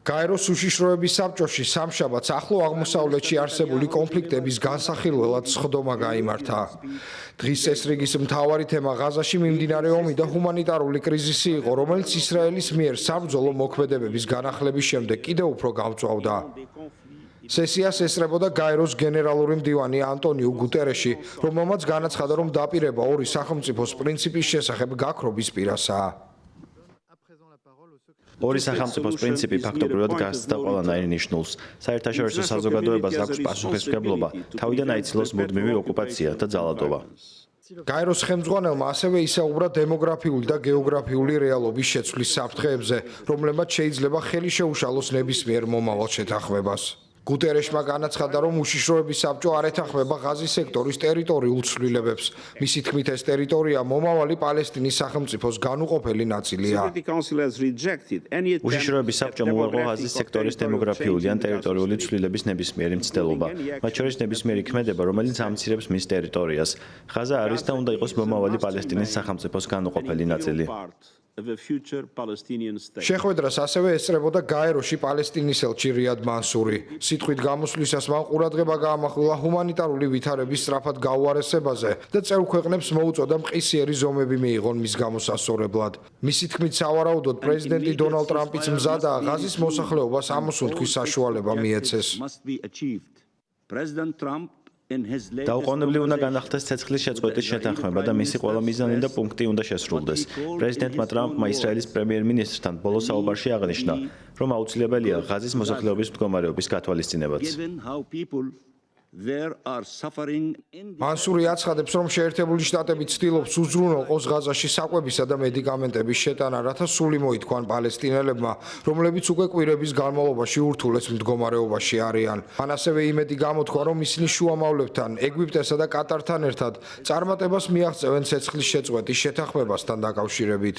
გაეროს უშიშროების საბჭოში სამშაბათს ახლო აღმოსავლეთში არსებული კონფლიქტების განსახილველად სხდომა გაიმართა. დღის წესრიგის მთავარი თემა ღაზაში მიმდინარე ომი და ჰუმანიტარული კრიზისი იყო, რომელიც ისრაელის მიერ საბრძოლო მოქმედებების განახლების შემდეგ კიდევ უფრო გამწვავდა. სესიას ესწრებოდა გაეროს გენერალური მდივანი ანტონიუ გუტერეში, რომელმაც განაცხადა, რომ დაპირება ორი სახელმწიფოს პრინციპის შესახებ გაქრობის პირასაა. ორი სახელმწიფოს პრინციპი ფაქტობრივად გასცდა ყველანაირ ნიშნულს. საერთაშორისო საზოგადოებას აქვს პასუხისმგებლობა, თავიდან აიცილოს მუდმივი ოკუპაცია და ძალადობა. გაეროს ხელმძღვანელმა ასევე ისაუბრა დემოგრაფიული და გეოგრაფიული რეალობის შეცვლის საფრთხეებზე, რომლებმაც შეიძლება ხელი შეუშალოს ნებისმიერ მომავალ შეთანხმებას. გუტერეშმა განაცხადა, რომ უშიშროების საბჭო არ ეთანხმება ღაზის სექტორის ტერიტორიულ ცვლილებებს. მისი თქმით, ეს ტერიტორია მომავალი პალესტინის სახელმწიფოს განუყოფელი ნაწილია. უშიშროების საბჭომ უარყო ღაზის სექტორის დემოგრაფიული ან ტერიტორიული ცვლილების ნებისმიერი მცდელობა, მათ შორის ნებისმიერი ქმედება, რომელიც ამცირებს მის ტერიტორიას. ღაზა არის და უნდა იყოს მომავალი პალესტინის სახელმწიფოს განუყოფელი ნაწილი. შეხვედრას ასევე ესწრებოდა გაეროში პალესტინის ელჩი რიად მანსური. სიტყვით გამოსვლისას მან ყურადღება გაამახვილა ჰუმანიტარული ვითარების სწრაფად გაუარესებაზე და წევრ ქვეყნებს მოუწოდა მყისიერი ზომები მიიღონ მის გამოსასწორებლად. მისი თქმით, სავარაუდოდ პრეზიდენტი დონალდ ტრამპიც მზადაა ღაზის მოსახლეობას ამოსუნთქვის საშუალება მიეცეს. დაუყოვნებლივ უნდა განახდეს ცეცხლის შეწყვეტის შეთანხმება და მისი ყველა მიზანი და პუნქტი უნდა შესრულდეს. პრეზიდენტმა ტრამპმა ისრაელის პრემიერ-მინისტრთან ბოლო საუბარში აღნიშნა, რომ აუცილებელია ღაზის მოსახლეობის მდგომარეობის გათვალისწინებაც. მანსური აცხადებს, რომ შეერთებული შტატები ცდილობს უზრუნველყოს ღაზაში საკვებისა და მედიკამენტების შეტანა, რათა სული მოითქვან პალესტინელებმა, რომლებიც უკვე კვირების განმავლობაში ურთულეს მდგომარეობაში არიან. მან ასევე იმედი გამოთქვა, რომ ისინი შუამავლებთან, ეგვიპტესა და კატართან ერთად წარმატებას მიაღწევენ ცეცხლის შეწყვეტის შეთანხმებასთან დაკავშირებით.